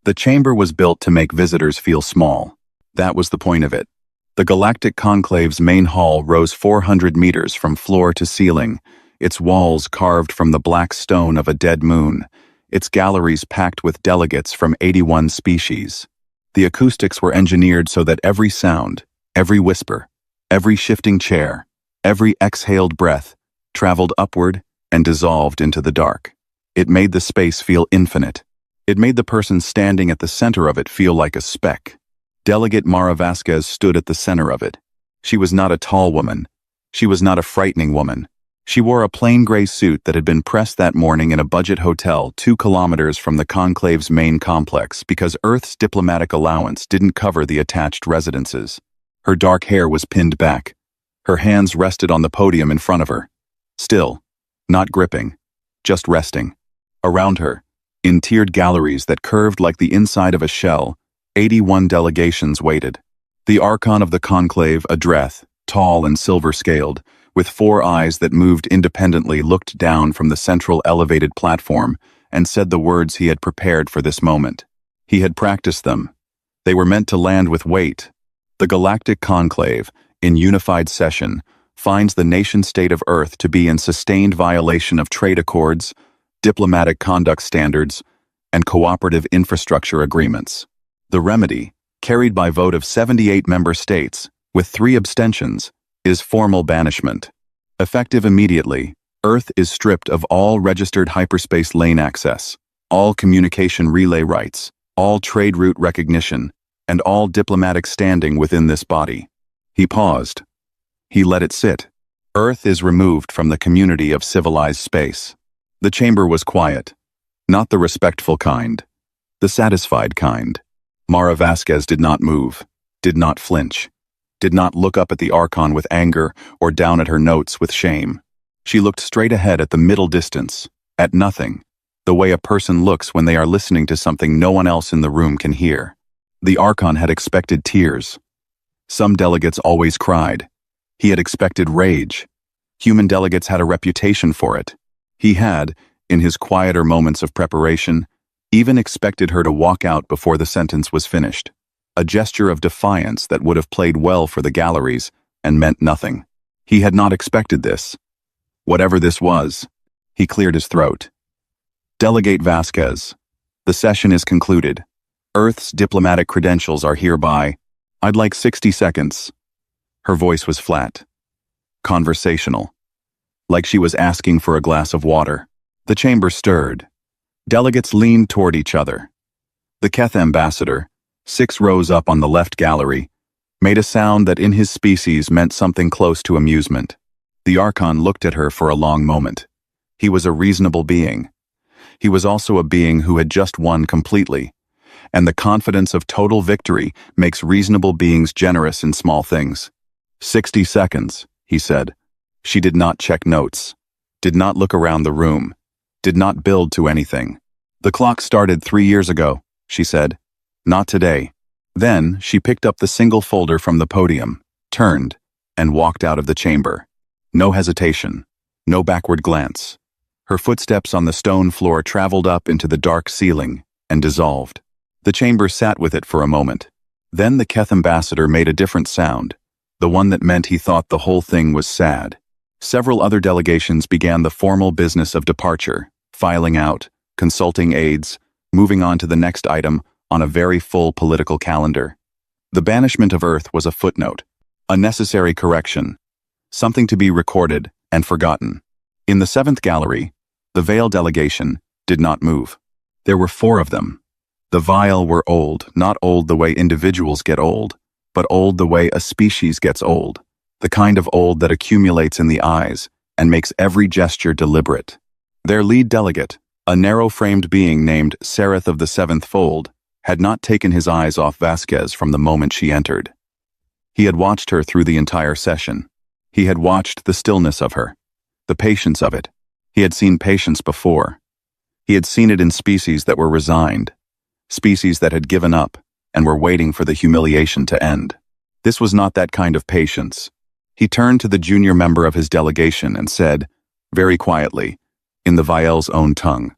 The chamber was built to make visitors feel small. That was the point of it. The Galactic Conclave's main hall rose 400 meters from floor to ceiling, its walls carved from the black stone of a dead moon, its galleries packed with delegates from 81 species. The acoustics were engineered so that every sound, every whisper, every shifting chair, every exhaled breath traveled upward and dissolved into the dark. It made the space feel infinite. It made the person standing at the center of it feel like a speck. Delegate Mara Vasquez stood at the center of it. She was not a tall woman. She was not a frightening woman. She wore a plain gray suit that had been pressed that morning in a budget hotel 2 kilometers from the Conclave's main complex because Earth's diplomatic allowance didn't cover the attached residences. Her dark hair was pinned back. Her hands rested on the podium in front of her. Still, not gripping, just resting. Around her, in tiered galleries that curved like the inside of a shell, 81 delegations waited. The Archon of the Conclave, Adreth, tall and silver-scaled, with 4 eyes that moved independently, looked down from the central elevated platform and said the words he had prepared for this moment. He had practiced them. They were meant to land with weight. The Galactic Conclave, in unified session, finds the nation-state of Earth to be in sustained violation of trade accords, diplomatic conduct standards, and cooperative infrastructure agreements. The remedy, carried by vote of 78 member states, with 3 abstentions, is formal banishment. Effective immediately, Earth is stripped of all registered hyperspace lane access, all communication relay rights, all trade route recognition, and all diplomatic standing within this body. He paused. He let it sit. Earth is removed from the community of civilized space. The chamber was quiet. Not the respectful kind. The satisfied kind. Mara Vasquez did not move, did not flinch, did not look up at the Archon with anger or down at her notes with shame. She looked straight ahead at the middle distance, at nothing, the way a person looks when they are listening to something no one else in the room can hear. The Archon had expected tears. Some delegates always cried. He had expected rage. Human delegates had a reputation for it. He had, in his quieter moments of preparation, even expected her to walk out before the sentence was finished, a gesture of defiance that would have played well for the galleries and meant nothing. He had not expected this. Whatever this was, he cleared his throat. Delegate Vasquez, the session is concluded. Earth's diplomatic credentials are hereby. I'd like 60 seconds. Her voice was flat, conversational, like she was asking for a glass of water. The chamber stirred. Delegates leaned toward each other. The Keth ambassador, 6 rows up on the left gallery, made a sound that in his species meant something close to amusement. The Archon looked at her for a long moment. He was a reasonable being. He was also a being who had just won completely, and the confidence of total victory makes reasonable beings generous in small things. 60 seconds, he said. She did not check notes, did not look around the room, did not build to anything. The clock started 3 years ago, she said. Not today. Then she picked up the single folder from the podium, turned, and walked out of the chamber. No hesitation, no backward glance. Her footsteps on the stone floor traveled up into the dark ceiling and dissolved. The chamber sat with it for a moment. Then the Keth ambassador made a different sound, the one that meant he thought the whole thing was sad. Several other delegations began the formal business of departure, filing out, consulting aides, moving on to the next item on a very full political calendar. The banishment of Earth was a footnote, a necessary correction, something to be recorded and forgotten. In the 7th gallery, the Veil delegation did not move. There were 4 of them. The Veil were old, not old the way individuals get old, but old the way a species gets old, the kind of old that accumulates in the eyes and makes every gesture deliberate. Their lead delegate, a narrow-framed being named Sereth of the 7th Fold, had not taken his eyes off Vasquez from the moment she entered. He had watched her through the entire session. He had watched the stillness of her, the patience of it. He had seen patience before. He had seen it in species that were resigned, species that had given up and were waiting for the humiliation to end. This was not that kind of patience. He turned to the junior member of his delegation and said, very quietly, in the Vael's own tongue,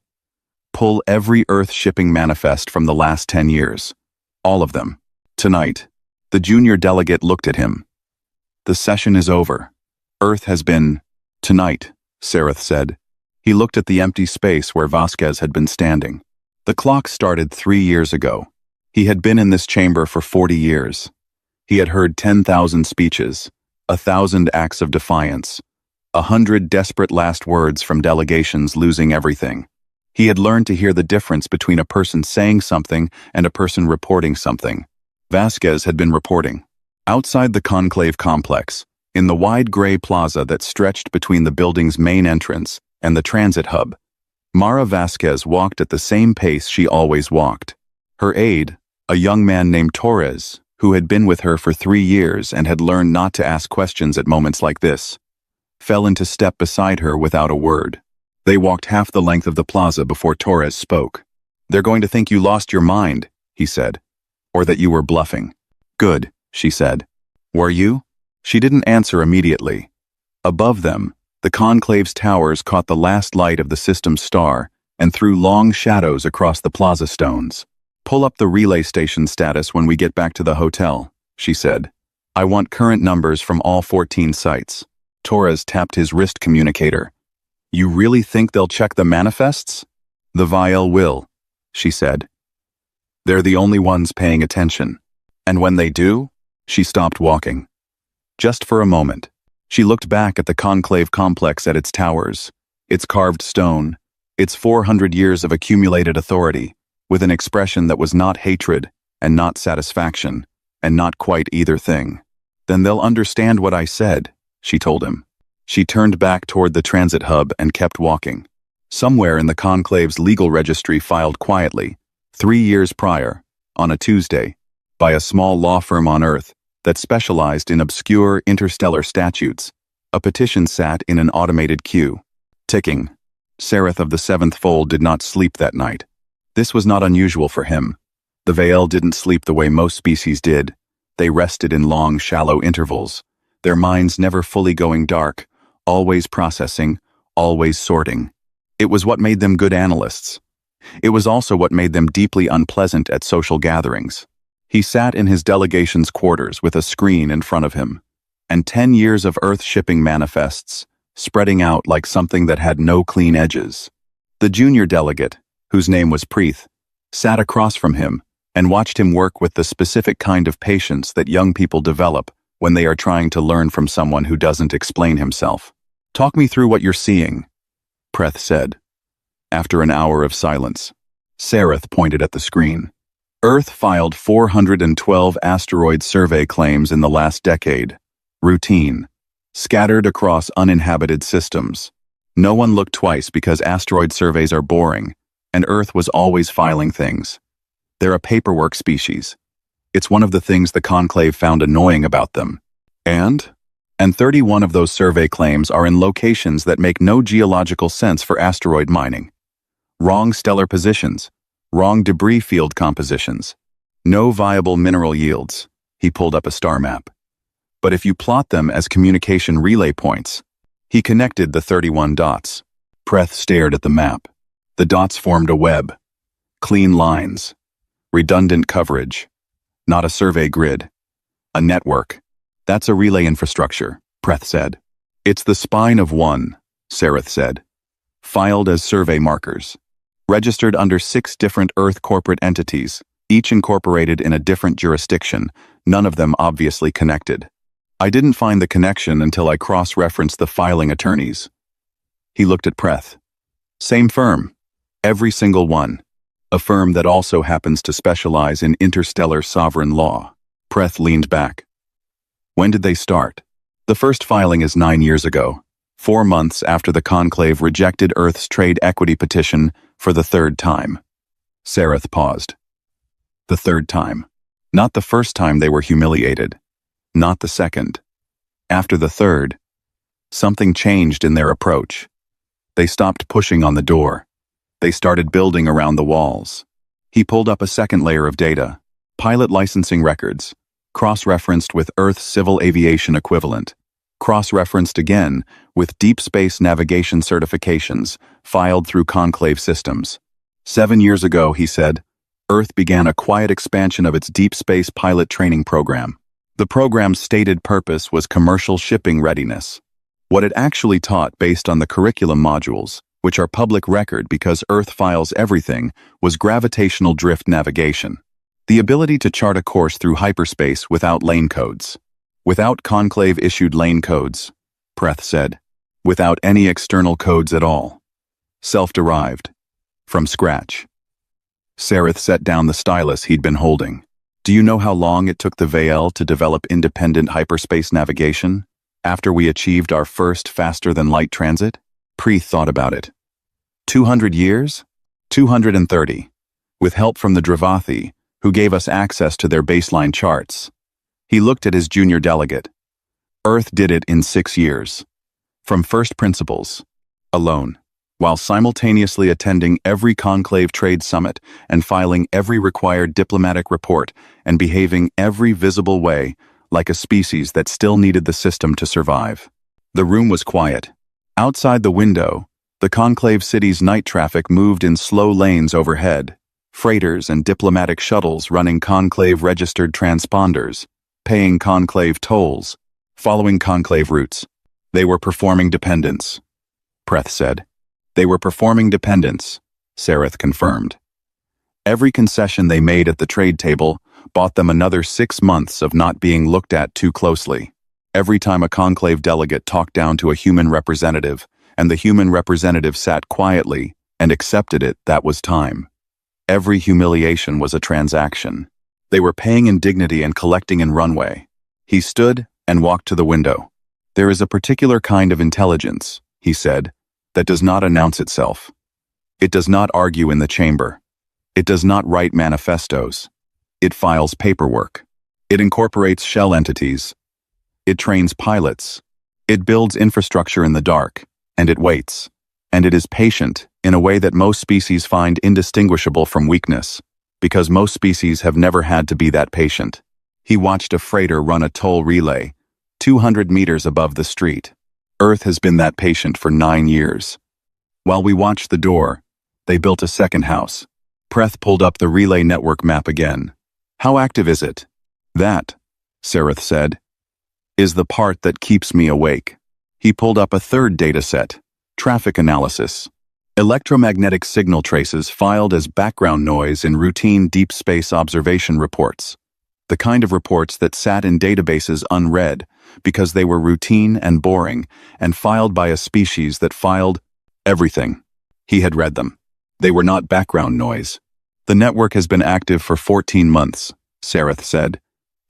pull every Earth shipping manifest from the last 10 years. All of them. Tonight. The junior delegate looked at him. The session is over. Earth has been... Tonight, Sareth said. He looked at the empty space where Vasquez had been standing. The clock started 3 years ago. He had been in this chamber for 40 years. He had heard 10,000 speeches, 1,000 acts of defiance, 100 desperate last words from delegations losing everything. He had learned to hear the difference between a person saying something and a person reporting something. Vasquez had been reporting. Outside the conclave complex, in the wide gray plaza that stretched between the building's main entrance and the transit hub, Mara Vasquez walked at the same pace she always walked. Her aide, a young man named Torres, who had been with her for 3 years and had learned not to ask questions at moments like this, fell into step beside her without a word. They walked half the length of the plaza before Torres spoke. "They're going to think you lost your mind," he said, "or that you were bluffing." "Good," she said. "Were you?" She didn't answer immediately. Above them, the conclave's towers caught the last light of the system's star and threw long shadows across the plaza stones. "Pull up the relay station status when we get back to the hotel," she said. "I want current numbers from all 14 sites." Torres tapped his wrist communicator. "You really think they'll check the manifests?" "The Vial will," she said. "They're the only ones paying attention. And when they do?" She stopped walking. Just for a moment. She looked back at the conclave complex at its towers, its carved stone, its 400 years of accumulated authority, with an expression that was not hatred and not satisfaction, and not quite either thing. "Then they'll understand what I said," she told him. She turned back toward the transit hub and kept walking. Somewhere in the conclave's legal registry filed quietly, 3 years prior, on a Tuesday, by a small law firm on Earth that specialized in obscure interstellar statutes, a petition sat in an automated queue. Ticking. Sareth of the Seventh Fold did not sleep that night. This was not unusual for him. The Veil didn't sleep the way most species did. They rested in long, shallow intervals, their minds never fully going dark, always processing, always sorting. It was what made them good analysts. It was also what made them deeply unpleasant at social gatherings. He sat in his delegation's quarters with a screen in front of him, and 10 years of Earth shipping manifests, spreading out like something that had no clean edges. The junior delegate, whose name was Preeth, sat across from him and watched him work with the specific kind of patience that young people develop when they are trying to learn from someone who doesn't explain himself. "Talk me through what you're seeing," Preeth said. After an hour of silence, Sareth pointed at the screen. Earth filed 412 asteroid survey claims in the last decade. Routine. Scattered across uninhabited systems. No one looked twice because asteroid surveys are boring, and Earth was always filing things. They're a paperwork species. It's one of the things the conclave found annoying about them. And 31 of those survey claims are in locations that make no geological sense for asteroid mining. Wrong stellar positions. Wrong debris field compositions. No viable mineral yields. He pulled up a star map. But if you plot them as communication relay points, he connected the 31 dots. Preeth stared at the map. The dots formed a web. Clean lines. Redundant coverage. Not a survey grid. A network. "That's a relay infrastructure," Preeth said. "It's the spine of one," Sareth said. "Filed as survey markers. Registered under 6 different Earth corporate entities, each incorporated in a different jurisdiction, none of them obviously connected. I didn't find the connection until I cross-referenced the filing attorneys." He looked at Preeth. "Same firm. Every single one. A firm that also happens to specialize in interstellar sovereign law." Preeth leaned back. "When did they start?" "The first filing is 9 years ago, 4 months after the conclave rejected Earth's trade equity petition for the 3rd time." Sareth paused. The 3rd time. Not the first time they were humiliated. Not the second. After the 3rd, something changed in their approach. They stopped pushing on the door. They started building around the walls. He pulled up a second layer of data. Pilot licensing records, cross-referenced with Earth's civil aviation equivalent. Cross-referenced again with deep space navigation certifications filed through conclave systems. 7 years ago, he said, Earth began a quiet expansion of its deep space pilot training program. The program's stated purpose was commercial shipping readiness. What it actually taught based on the curriculum modules, which are public record because Earth files everything, was gravitational drift navigation. The ability to chart a course through hyperspace without lane codes. Without conclave-issued lane codes, Preth said. Without any external codes at all. Self-derived. From scratch. Sareth set down the stylus he'd been holding. Do you know how long it took the VL to develop independent hyperspace navigation? After we achieved our first faster-than-light transit? Preth thought about it. 200 years? 230. With help from the Dravathi, who gave us access to their baseline charts. He looked at his junior delegate. Earth did it in 6 years. From first principles. Alone. While simultaneously attending every conclave trade summit and filing every required diplomatic report and behaving every visible way like a species that still needed the system to survive. The room was quiet. Outside the window, the conclave city's night traffic moved in slow lanes overhead, freighters and diplomatic shuttles running conclave-registered transponders, paying conclave tolls, following conclave routes. They were performing dependence, Preth said. They were performing dependence, Sareth confirmed. Every concession they made at the trade table bought them another 6 months of not being looked at too closely. Every time a conclave delegate talked down to a human representative, and the human representative sat quietly and accepted it, that was time. Every humiliation was a transaction. They were paying in dignity and collecting in runway. He stood and walked to the window. There is a particular kind of intelligence, he said, that does not announce itself. It does not argue in the chamber. It does not write manifestos. It files paperwork. It incorporates shell entities. It trains pilots. It builds infrastructure in the dark, and it waits. And it is patient in a way that most species find indistinguishable from weakness, because most species have never had to be that patient. He watched a freighter run a toll relay, 200 meters above the street. Earth has been that patient for 9 years. While we watched the door, they built a second house. Preth pulled up the relay network map again. How active is it? That, Sareth said, is the part that keeps me awake. He pulled up a third data set, traffic analysis. Electromagnetic signal traces filed as background noise in routine deep space observation reports. The kind of reports that sat in databases unread because they were routine and boring and filed by a species that filed everything. He had read them. They were not background noise. The network has been active for 14 months, Sareth said.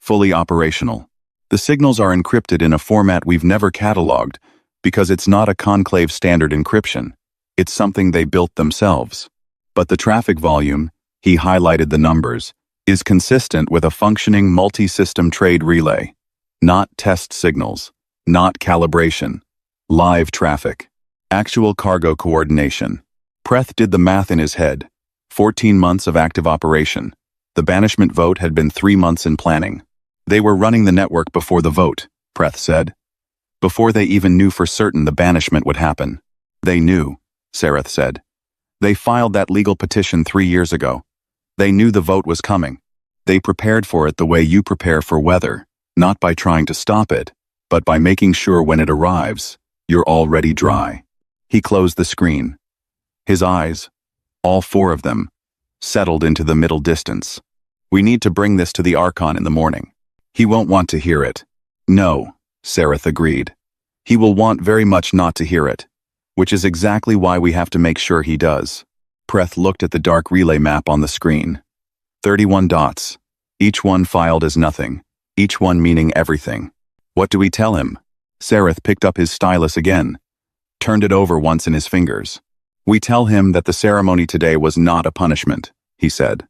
Fully operational. The signals are encrypted in a format we've never cataloged because it's not a conclave standard encryption. It's something they built themselves. But the traffic volume, he highlighted the numbers, is consistent with a functioning multi-system trade relay. Not test signals. Not calibration. Live traffic. Actual cargo coordination. Preth did the math in his head. 14 months of active operation. The banishment vote had been 3 months in planning. They were running the network before the vote, Preth said. Before they even knew for certain the banishment would happen. They knew, Sareth said. They filed that legal petition 3 years ago. They knew the vote was coming. They prepared for it the way you prepare for weather, not by trying to stop it, but by making sure when it arrives, you're already dry. He closed the screen. His eyes, all 4 of them, settled into the middle distance. We need to bring this to the Archon in the morning. He won't want to hear it. No, Sareth agreed. He will want very much not to hear it, which is exactly why we have to make sure he does. Preth looked at the dark relay map on the screen. 31 dots, each one filed as nothing, each one meaning everything. What do we tell him? Sareth picked up his stylus again, turned it over once in his fingers. We tell him that the ceremony today was not a punishment, he said.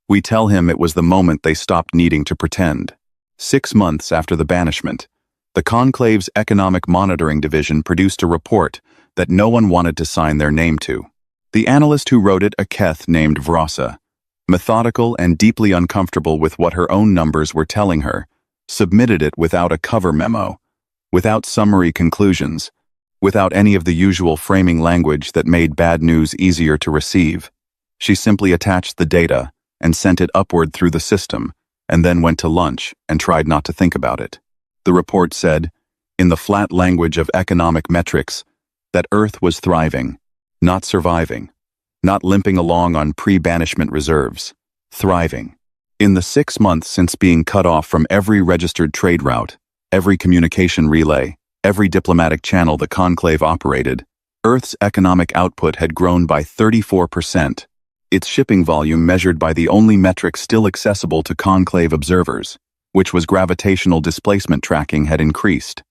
We tell him it was the moment they stopped needing to pretend. 6 months after the banishment, the Conclave's Economic Monitoring Division produced a report that no one wanted to sign their name to. The analyst who wrote it, a Keth named Vrasa, methodical and deeply uncomfortable with what her own numbers were telling her, submitted it without a cover memo, without summary conclusions, without any of the usual framing language that made bad news easier to receive. She simply attached the data and sent it upward through the system, and then went to lunch and tried not to think about it. The report said, in the flat language of economic metrics, that Earth was thriving, not surviving, not limping along on pre-banishment reserves, thriving. In the 6 months since being cut off from every registered trade route, every communication relay, every diplomatic channel the conclave operated, Earth's economic output had grown by 34%. Its shipping volume measured by the only metric still accessible to conclave observers, which was gravitational displacement tracking, had increased.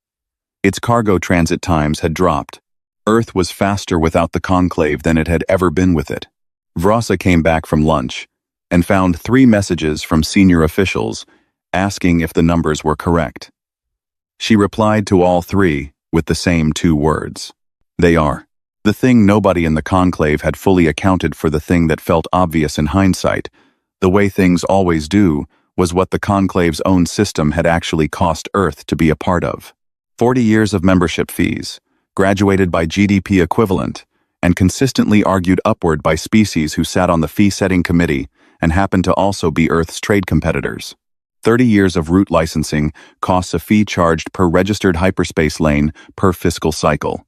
Its cargo transit times had dropped. Earth was faster without the conclave than it had ever been with it. Vrasa came back from lunch and found 3 messages from senior officials asking if the numbers were correct. She replied to all 3 with the same 2 words. They are. The thing nobody in the conclave had fully accounted for, the thing that felt obvious in hindsight, the way things always do, was what the conclave's own system had actually cost Earth to be a part of. 40 years of membership fees, graduated by GDP equivalent, and consistently argued upward by species who sat on the fee-setting committee and happened to also be Earth's trade competitors. 30 years of route licensing costs a fee charged per registered hyperspace lane per fiscal cycle.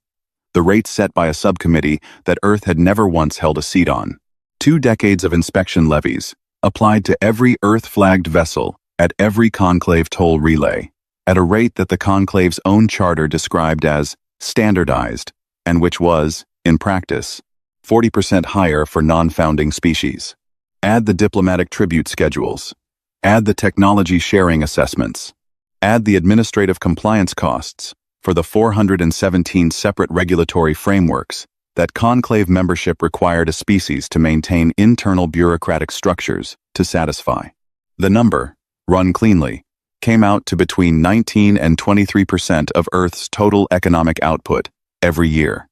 The rate set by a subcommittee that Earth had never once held a seat on. 2 decades of inspection levies, applied to every Earth-flagged vessel at every conclave toll relay, at a rate that the conclave's own charter described as standardized, and which was, in practice, 40% higher for non-founding species. Add the diplomatic tribute schedules. Add the technology sharing assessments. Add the administrative compliance costs for the 417 separate regulatory frameworks that conclave membership required a species to maintain internal bureaucratic structures to satisfy. The number, run cleanly, came out to between 19 and 23% of Earth's total economic output every year.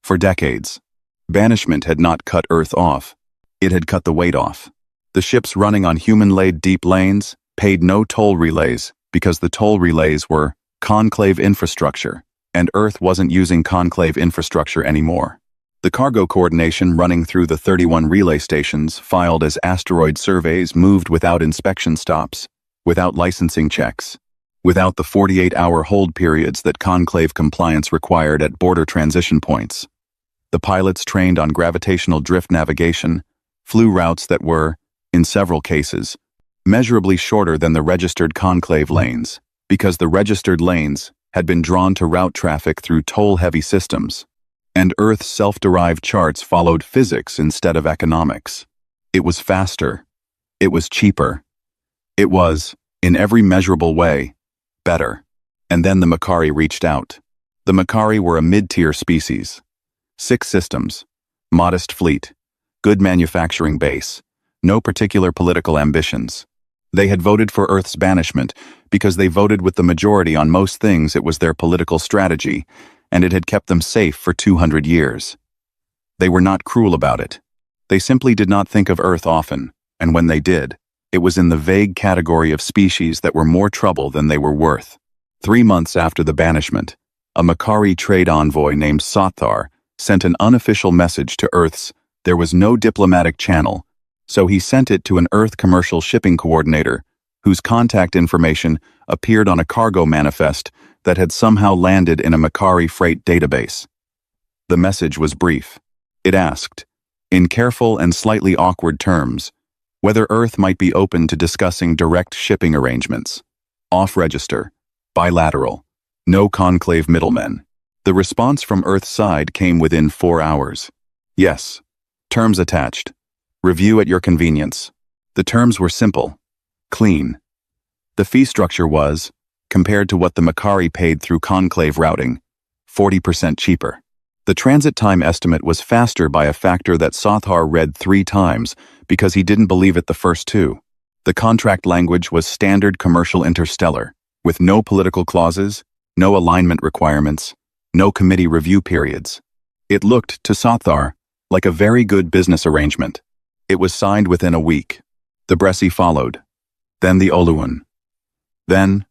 For decades, banishment had not cut Earth off. It had cut the weight off. The ships running on human-laid deep lanes paid no toll relays because the toll relays were conclave infrastructure, and Earth wasn't using conclave infrastructure anymore. The cargo coordination running through the 31 relay stations filed as asteroid surveys moved without inspection stops, without licensing checks, without the 48-hour hold periods that conclave compliance required at border transition points. The pilots trained on gravitational drift navigation flew routes that were, in several cases, measurably shorter than the registered conclave lanes, because the registered lanes had been drawn to route traffic through toll-heavy systems, and Earth's self-derived charts followed physics instead of economics. It was faster. It was cheaper. It was, in every measurable way, better. And then the Makari reached out. The Makari were a mid-tier species. 6 systems, modest fleet, good manufacturing base, no particular political ambitions. They had voted for Earth's banishment because they voted with the majority on most things. It was their political strategy, and it had kept them safe for 200 years. They were not cruel about it. They simply did not think of Earth often, and when they did, it was in the vague category of species that were more trouble than they were worth. 3 months after the banishment, a Makari trade envoy named Sathar sent an unofficial message to Earth's. There was no diplomatic channel, so he sent it to an Earth commercial shipping coordinator, whose contact information appeared on a cargo manifest that had somehow landed in a Makari freight database. The message was brief. It asked, in careful and slightly awkward terms, whether Earth might be open to discussing direct shipping arrangements. Off-register, bilateral, no conclave middlemen. The response from Earth's side came within 4 hours. Yes. Terms attached. Review at your convenience. The terms were simple, clean. The fee structure was, compared to what the Makari paid through conclave routing, 40% cheaper. The transit time estimate was faster by a factor that Sathar read 3 times because he didn't believe it the first 2. The contract language was standard commercial interstellar, with no political clauses, no alignment requirements, no committee review periods. It looked, to Sathar, like a very good business arrangement. It was signed within a week. The Bressi followed. Then the Oluwan. Then,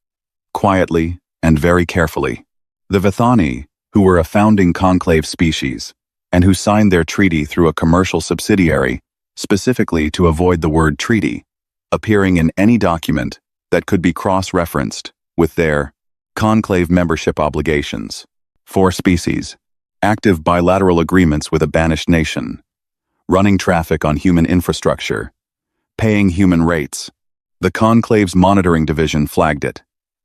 quietly and very carefully, the Vithani, who were a founding conclave species, and who signed their treaty through a commercial subsidiary, specifically to avoid the word treaty appearing in any document that could be cross-referenced with their conclave membership obligations. 4 species. Active bilateral agreements with a banished nation. Running traffic on human infrastructure. Paying human rates. The conclave's monitoring division flagged it.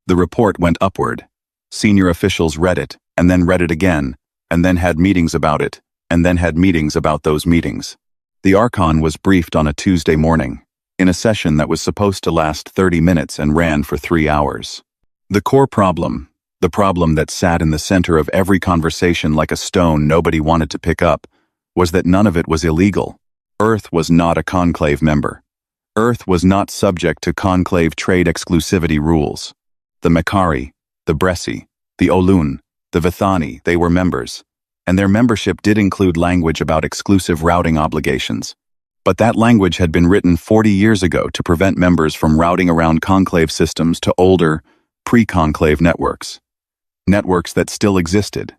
The report went upward. Senior officials read it, and then read it again, and then had meetings about it, and then had meetings about those meetings. The Archon was briefed on a Tuesday morning, in a session that was supposed to last 30 minutes and ran for 3 hours. The core problem, the problem that sat in the center of every conversation like a stone nobody wanted to pick up, was that none of it was illegal. Earth was not a conclave member. Earth was not subject to conclave trade exclusivity rules. The Makari, the Bresi, the Olun, the Vithani, they were members, and their membership did include language about exclusive routing obligations. But that language had been written 40 years ago to prevent members from routing around conclave systems to older, pre-conclave networks. Networks that still existed.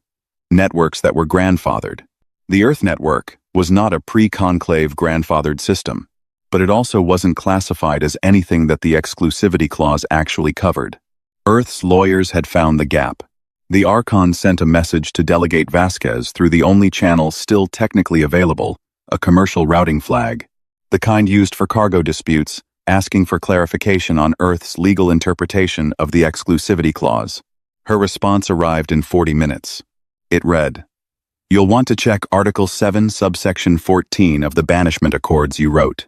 Networks that were grandfathered. The Earth network was not a pre-conclave grandfathered system, but it also wasn't classified as anything that the exclusivity clause actually covered. Earth's lawyers had found the gap. The Archon sent a message to Delegate Vasquez through the only channel still technically available, a commercial routing flag, the kind used for cargo disputes, asking for clarification on Earth's legal interpretation of the exclusivity clause. Her response arrived in 40 minutes. It read, "You'll want to check Article 7, subsection 14 of the Banishment Accords you wrote."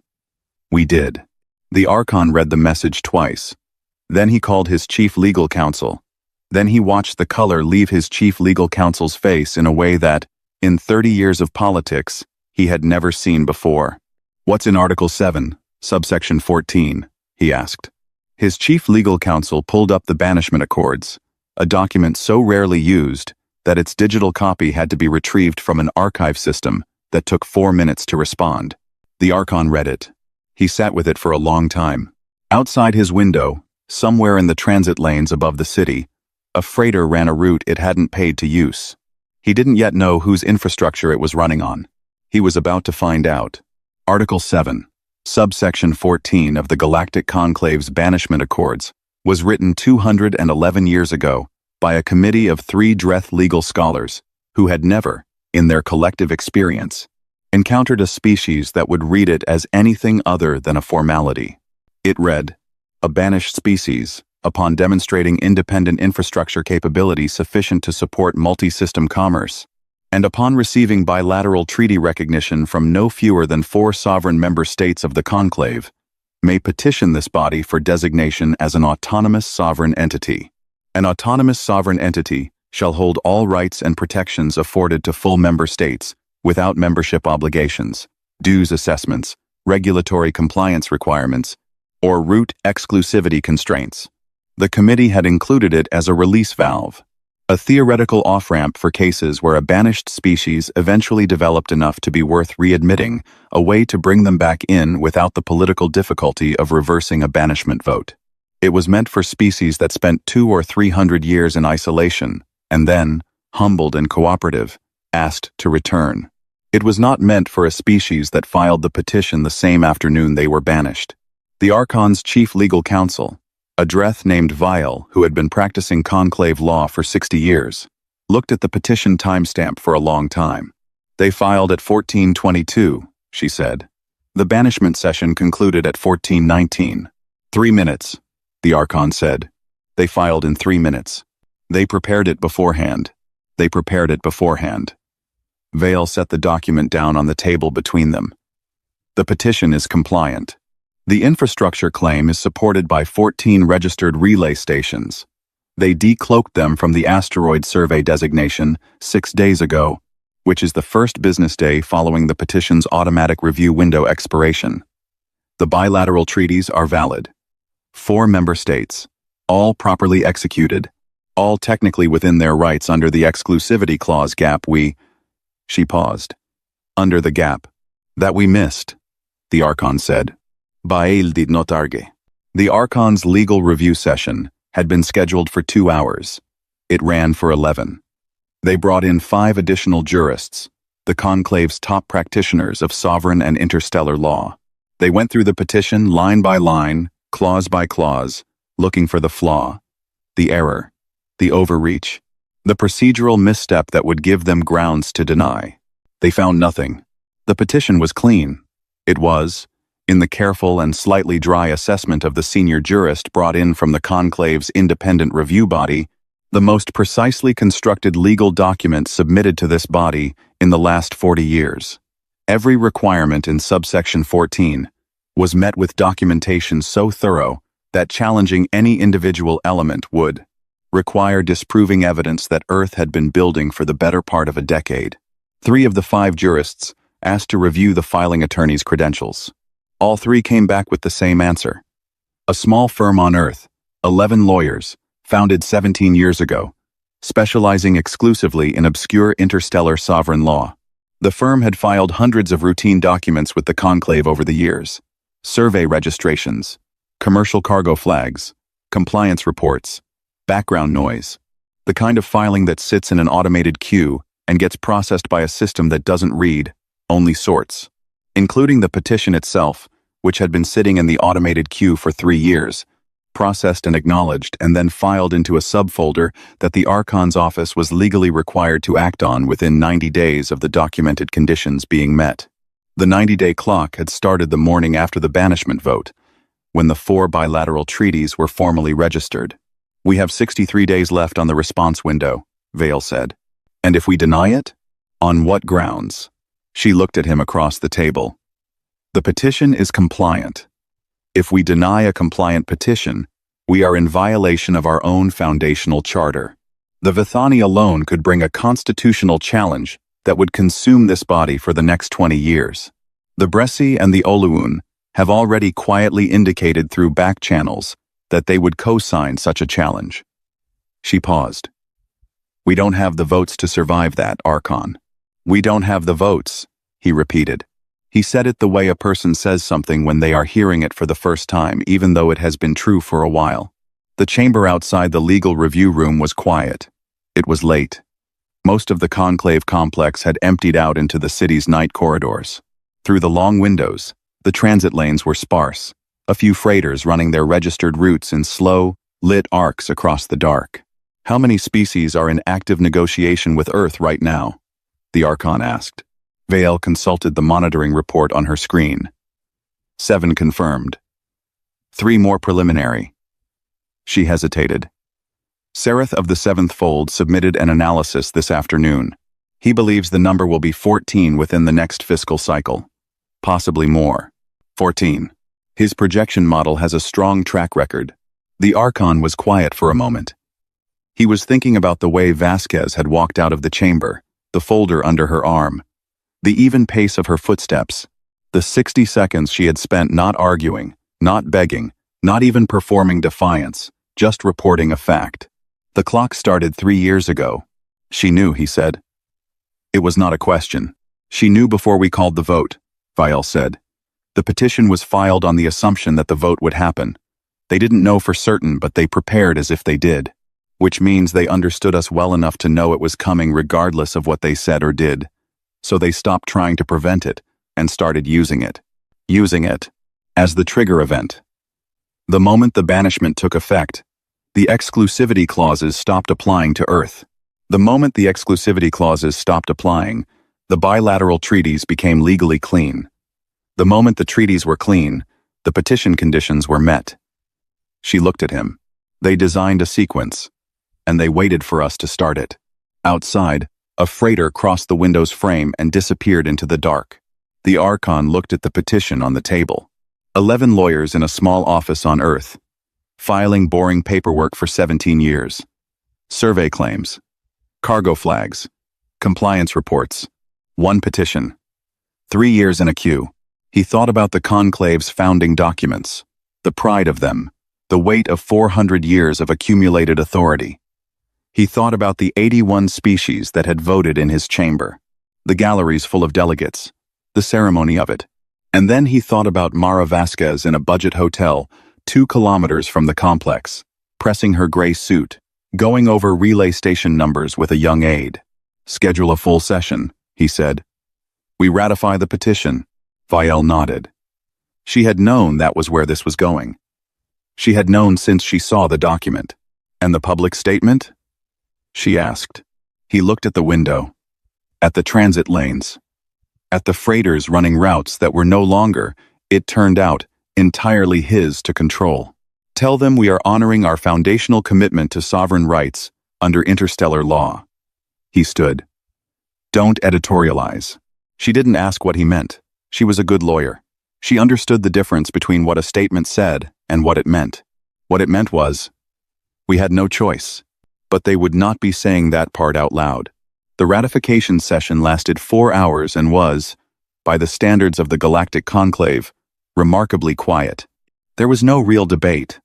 We did. The Archon read the message twice. Then he called his chief legal counsel. Then he watched the color leave his chief legal counsel's face in a way that, in 30 years of politics, he had never seen before. "What's in Article 7, subsection 14, he asked. His chief legal counsel pulled up the Banishment Accords, a document so rarely used that its digital copy had to be retrieved from an archive system that took 4 minutes to respond. The Archon read it. He sat with it for a long time. Outside his window, somewhere in the transit lanes above the city, a freighter ran a route it hadn't paid to use. He didn't yet know whose infrastructure it was running on. He was about to find out. Article 7, subsection 14 of the Galactic Conclave's Banishment Accords was written 211 years ago by a committee of 3 Dreth legal scholars who had never, in their collective experience, encountered a species that would read it as anything other than a formality. It read, "A banished species, upon demonstrating independent infrastructure capability sufficient to support multi-system commerce, and upon receiving bilateral treaty recognition from no fewer than 4 sovereign member states of the conclave, may petition this body for designation as an autonomous sovereign entity. An autonomous sovereign entity shall hold all rights and protections afforded to full member states, without membership obligations, dues assessments, regulatory compliance requirements, or route exclusivity constraints." The committee had included it as a release valve, a theoretical off-ramp for cases where a banished species eventually developed enough to be worth readmitting, a way to bring them back in without the political difficulty of reversing a banishment vote. It was meant for species that spent 200 or 300 years in isolation, and then, humbled and cooperative, asked to return. It was not meant for a species that filed the petition the same afternoon they were banished. The Archon's chief legal counsel, a Dreth named Vial who had been practicing conclave law for 60 years, looked at the petition timestamp for a long time. "They filed at 1422, she said. "The banishment session concluded at 1419. 3 minutes, the Archon said. "They filed in 3 minutes. They prepared it beforehand. They prepared it beforehand." Vale set the document down on the table between them. "The petition is compliant. The infrastructure claim is supported by 14 registered relay stations. They decloaked them from the asteroid survey designation 6 days ago, which is the first business day following the petition's automatic review window expiration. The bilateral treaties are valid. 4 member states, all properly executed, all technically within their rights under the exclusivity clause gap She paused. "Under the gap. That we missed," the Archon said. Bael did not argue. The Archon's legal review session had been scheduled for 2 hours. It ran for 11. They brought in 5 additional jurists, the conclave's top practitioners of sovereign and interstellar law. They went through the petition line by line, clause by clause, looking for the flaw, the error, the overreach, the procedural misstep that would give them grounds to deny. They found nothing. The petition was clean. It was, in the careful and slightly dry assessment of the senior jurist brought in from the conclave's independent review body, the most precisely constructed legal document submitted to this body in the last 40 years. Every requirement in subsection 14 was met with documentation so thorough that challenging any individual element would require disproving evidence that Earth had been building for the better part of a decade. 3 of the 5 jurists asked to review the filing attorney's credentials. All 3 came back with the same answer. A small firm on Earth, 11 lawyers, founded 17 years ago, specializing exclusively in obscure interstellar sovereign law. The firm had filed hundreds of routine documents with the conclave over the years: survey registrations, commercial cargo flags, compliance reports, background noise, the kind of filing that sits in an automated queue and gets processed by a system that doesn't read, only sorts. Including the petition itself, which had been sitting in the automated queue for 3 years, processed and acknowledged and then filed into a subfolder that the Archon's office was legally required to act on within 90 days of the documented conditions being met. The 90-day clock had started the morning after the banishment vote, when the 4 bilateral treaties were formally registered. "We have 63 days left on the response window," Vale said. "And if we deny it? On what grounds?" She looked at him across the table. "The petition is compliant. If we deny a compliant petition, we are in violation of our own foundational charter. The Vithani alone could bring a constitutional challenge that would consume this body for the next 20 years. The Bressi and the Oluun have already quietly indicated through back channels that they would co-sign such a challenge." She paused. "We don't have the votes to survive that, Archon." "We don't have the votes," he repeated. He said it the way a person says something when they are hearing it for the first time, even though it has been true for a while. The chamber outside the legal review room was quiet. It was late. Most of the conclave complex had emptied out into the city's night corridors. Through the long windows, the transit lanes were sparse, a few freighters running their registered routes in slow, lit arcs across the dark. "How many species are in active negotiation with Earth right now?" the Archon asked. Vale consulted the monitoring report on her screen. 7 confirmed. 3 more preliminary. She hesitated. Sereth of the 7th Fold submitted an analysis this afternoon. He believes the number will be 14 within the next fiscal cycle. Possibly more. 14. His projection model has a strong track record. The Archon was quiet for a moment. He was thinking about the way Vasquez had walked out of the chamber, the folder under her arm, the even pace of her footsteps, the 60 seconds she had spent not arguing, not begging, not even performing defiance, just reporting a fact. The clock started 3 years ago. She knew, he said. It was not a question. She knew before we called the vote, Vial said. The petition was filed on the assumption that the vote would happen. They didn't know for certain, but they prepared as if they did, which means they understood us well enough to know it was coming regardless of what they said or did. So they stopped trying to prevent it and started using it. Using it as the trigger event. The moment the banishment took effect, the exclusivity clauses stopped applying to Earth. The moment the exclusivity clauses stopped applying, the bilateral treaties became legally clean. The moment the treaties were clean, the petition conditions were met. She looked at him. They designed a sequence, and they waited for us to start it. Outside, a freighter crossed the window's frame and disappeared into the dark. The Archon looked at the petition on the table. 11 lawyers in a small office on Earth, filing boring paperwork for 17 years. Survey claims, cargo flags, compliance reports, 1 petition, 3 years in a queue. He thought about the conclave's founding documents, the pride of them, the weight of 400 years of accumulated authority. He thought about the 81 species that had voted in his chamber, the galleries full of delegates, the ceremony of it. And then he thought about Mara Vasquez in a budget hotel 2 kilometers from the complex, pressing her gray suit, going over relay station numbers with a young aide. Schedule a full session, he said, We ratify the petition. Vielle nodded. She had known that was where this was going. She had known since she saw the document. And the public statement? She asked. He looked at the window. At the transit lanes. At the freighters running routes that were no longer, it turned out, entirely his to control. Tell them we are honoring our foundational commitment to sovereign rights under interstellar law. He stood. Don't editorialize. She didn't ask what he meant. She was a good lawyer. She understood the difference between what a statement said and what it meant. What it meant was, we had no choice. But they would not be saying that part out loud. The ratification session lasted 4 hours and was, by the standards of the Galactic Conclave, remarkably quiet. There was no real debate.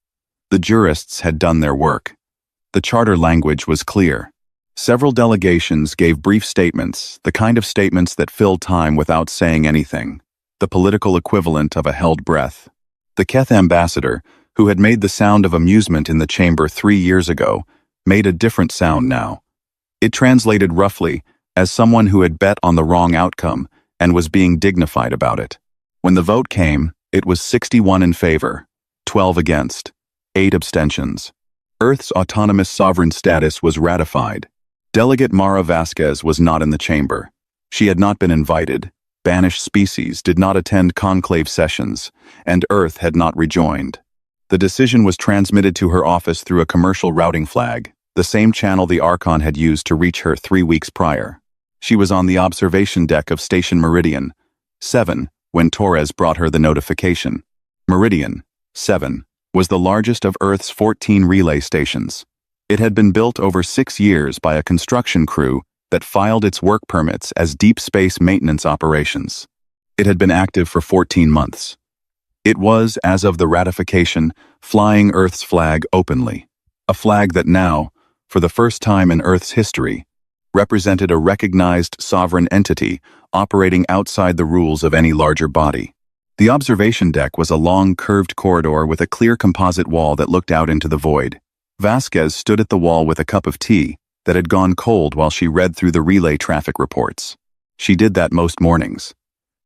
The jurists had done their work. The charter language was clear. Several delegations gave brief statements, the kind of statements that filled time without saying anything, the political equivalent of a held breath. The Keth ambassador, who had made the sound of amusement in the chamber 3 years ago, made a different sound now. It translated roughly as someone who had bet on the wrong outcome and was being dignified about it. When the vote came, it was 61 in favor, 12 against, 8 abstentions. Earth's autonomous sovereign status was ratified. Delegate Mara Vasquez was not in the chamber. She had not been invited. Banished species did not attend conclave sessions, and Earth had not rejoined. The decision was transmitted to her office through a commercial routing flag, the same channel the Archon had used to reach her 3 weeks prior. She was on the observation deck of Station Meridian 7 when Torres brought her the notification. Meridian 7 was the largest of Earth's 14 relay stations. It had been built over 6 years by a construction crew that filed its work permits as deep space maintenance operations. It had been active for 14 months. It was, as of the ratification, flying Earth's flag openly. A flag that now, for the first time in Earth's history, represented a recognized sovereign entity operating outside the rules of any larger body. The observation deck was a long, curved corridor with a clear composite wall that looked out into the void. Vasquez stood at the wall with a cup of tea that had gone cold while she read through the relay traffic reports. She did that most mornings.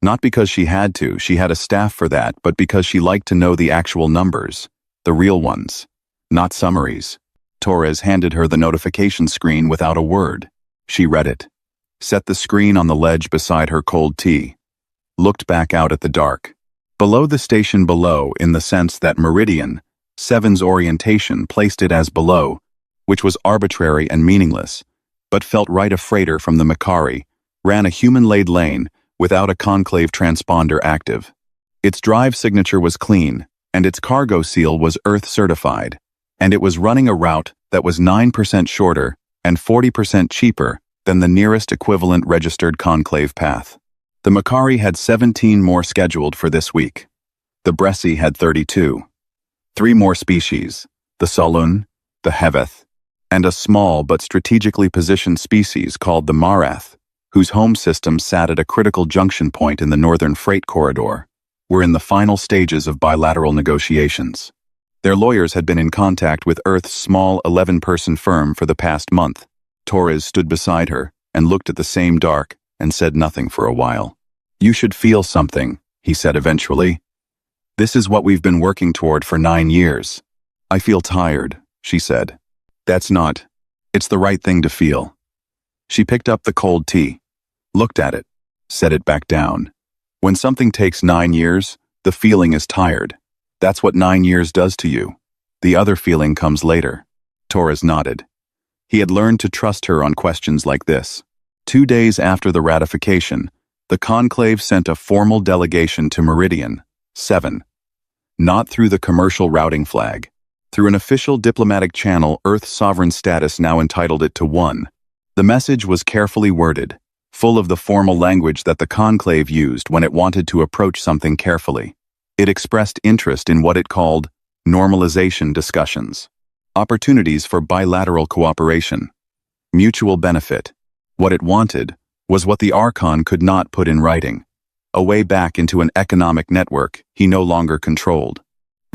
Not because she had to, she had a staff for that, but because she liked to know the actual numbers, the real ones, not summaries. Torres handed her the notification screen without a word. She read it, set the screen on the ledge beside her cold tea, looked back out at the dark. Below the station below, in the sense that Meridian 7's orientation placed it as below, which was arbitrary and meaningless, but felt right a freighter from the Macquarie, ran a human-laid lane without a conclave transponder active. Its drive signature was clean, and its cargo seal was Earth-certified, and it was running a route that was 9% shorter and 40% cheaper than the nearest equivalent registered conclave path. The Macquarie had 17 more scheduled for this week. The Bressie had 32. 3 more species, the Saloon, the Heveth, and a small but strategically positioned species called the Marath, whose home system sat at a critical junction point in the northern freight corridor, were in the final stages of bilateral negotiations. Their lawyers had been in contact with Earth's small 11-person firm for the past month. Torres stood beside her and looked at the same dark and said nothing for a while. You should feel something, he said eventually. This is what we've been working toward for 9 years. I feel tired, she said. That's not. It's the right thing to feel. She picked up the cold tea, looked at it, set it back down. When something takes 9 years, the feeling is tired. That's what 9 years does to you. The other feeling comes later. Torres nodded. He had learned to trust her on questions like this. 2 days after the ratification, the conclave sent a formal delegation to Meridian 7. Not through the commercial routing flag. Through an official diplomatic channel, Earth's sovereign status now entitled it to 1. The message was carefully worded, full of the formal language that the conclave used when it wanted to approach something carefully. It expressed interest in what it called normalization discussions, opportunities for bilateral cooperation, mutual benefit. What it wanted was what the Archon could not put in writing, a way back into an economic network he no longer controlled.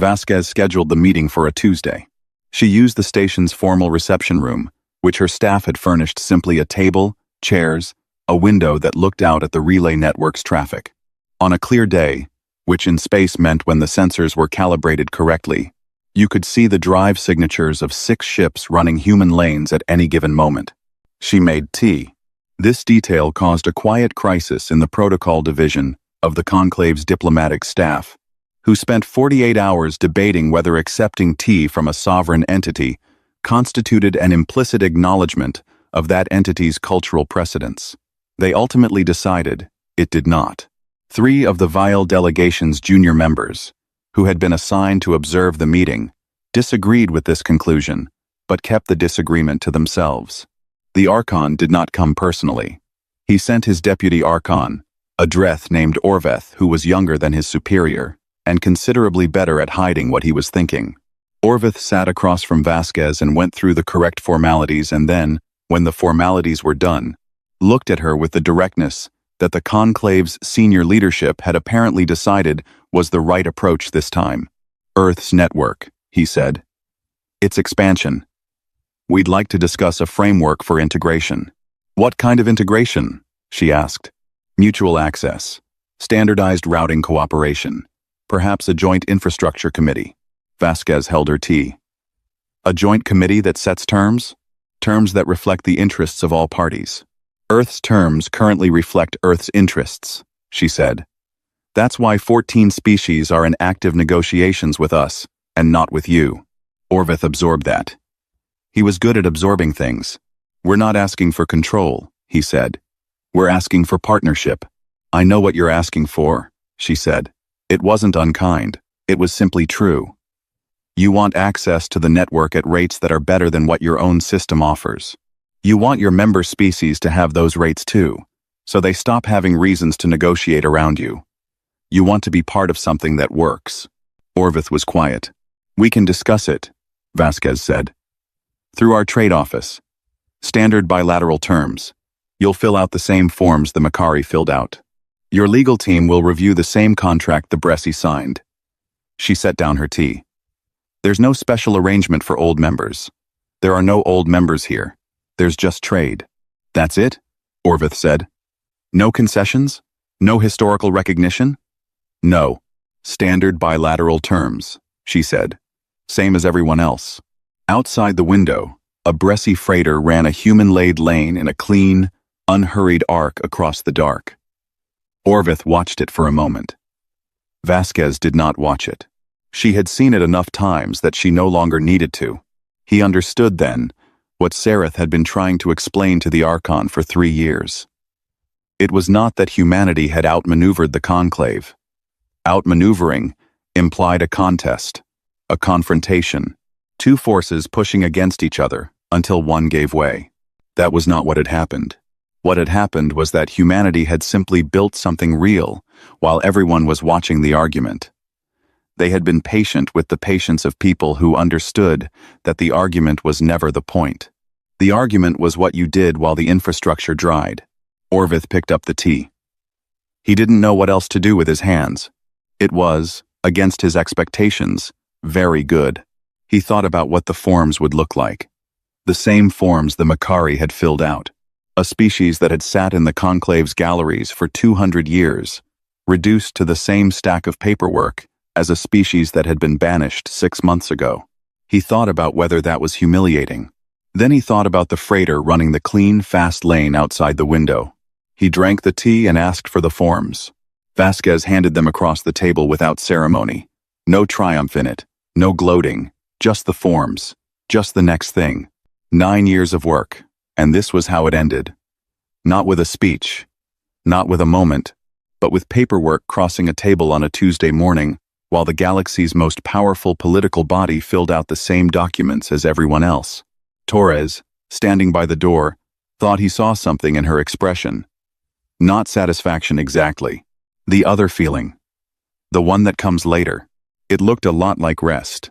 Vasquez scheduled the meeting for a Tuesday. She used the station's formal reception room, which her staff had furnished simply a table, chairs, a window that looked out at the relay network's traffic. On a clear day, which in space meant when the sensors were calibrated correctly, you could see the drive signatures of 6 ships running human lanes at any given moment. She made tea. This detail caused a quiet crisis in the protocol division of the conclave's diplomatic staff, who spent 48 hours debating whether accepting tea from a sovereign entity constituted an implicit acknowledgement of that entity's cultural precedents. They ultimately decided it did not. 3 of the Vile delegation's junior members, who had been assigned to observe the meeting, disagreed with this conclusion, but kept the disagreement to themselves. The Archon did not come personally. He sent his deputy Archon, a Dreth named Orveth, who was younger than his superior, and considerably better at hiding what he was thinking. Orveth sat across from Vasquez and went through the correct formalities and then, when the formalities were done, looked at her with the directness that the conclave's senior leadership had apparently decided was the right approach this time. Earth's network, he said. Its expansion. We'd like to discuss a framework for integration. What kind of integration? She asked. Mutual access. Standardized routing cooperation. Perhaps a joint infrastructure committee. Vasquez held her tea. A joint committee that sets terms? Terms that reflect the interests of all parties. Earth's terms currently reflect Earth's interests, she said. That's why 14 species are in active negotiations with us, and not with you. Orveth absorbed that. He was good at absorbing things. We're not asking for control, he said. We're asking for partnership. I know what you're asking for, she said. It wasn't unkind. It was simply true. You want access to the network at rates that are better than what your own system offers. You want your member species to have those rates too, so they stop having reasons to negotiate around you. You want to be part of something that works. Orveth was quiet. We can discuss it, Vasquez said. Through our trade office. Standard bilateral terms. You'll fill out the same forms the Makari filled out. Your legal team will review the same contract the Bressi signed. She set down her tea. There's no special arrangement for old members. There are no old members here. There's just trade. That's it? Orveth said. No concessions? No historical recognition? No. Standard bilateral terms, she said. Same as everyone else. Outside the window, a Bressi freighter ran a human-laid lane in a clean, unhurried arc across the dark. Orveth watched it for a moment. Vasquez did not watch it. She had seen it enough times that she no longer needed to. He understood then what Sereth had been trying to explain to the Archon for 3 years. It was not that humanity had outmaneuvered the Conclave. Outmaneuvering implied a contest, a confrontation, 2 forces pushing against each other until one gave way. That was not what had happened. What had happened was that humanity had simply built something real while everyone was watching the argument. They had been patient with the patience of people who understood that the argument was never the point. The argument was what you did while the infrastructure dried. Orveth picked up the tea. He didn't know what else to do with his hands. It was, against his expectations, very good. He thought about what the forms would look like. The same forms the Makari had filled out. A species that had sat in the Conclave's galleries for 200 years, reduced to the same stack of paperwork as a species that had been banished 6 months ago. He thought about whether that was humiliating. Then he thought about the freighter running the clean, fast lane outside the window. He drank the tea and asked for the forms. Vasquez handed them across the table without ceremony. No triumph in it, no gloating, just the forms, just the next thing. 9 years of work, and this was how it ended. Not with a speech, not with a moment, but with paperwork crossing a table on a Tuesday morning, while the galaxy's most powerful political body filled out the same documents as everyone else. Torres, standing by the door, thought he saw something in her expression. Not satisfaction exactly. The other feeling. The one that comes later. It looked a lot like rest.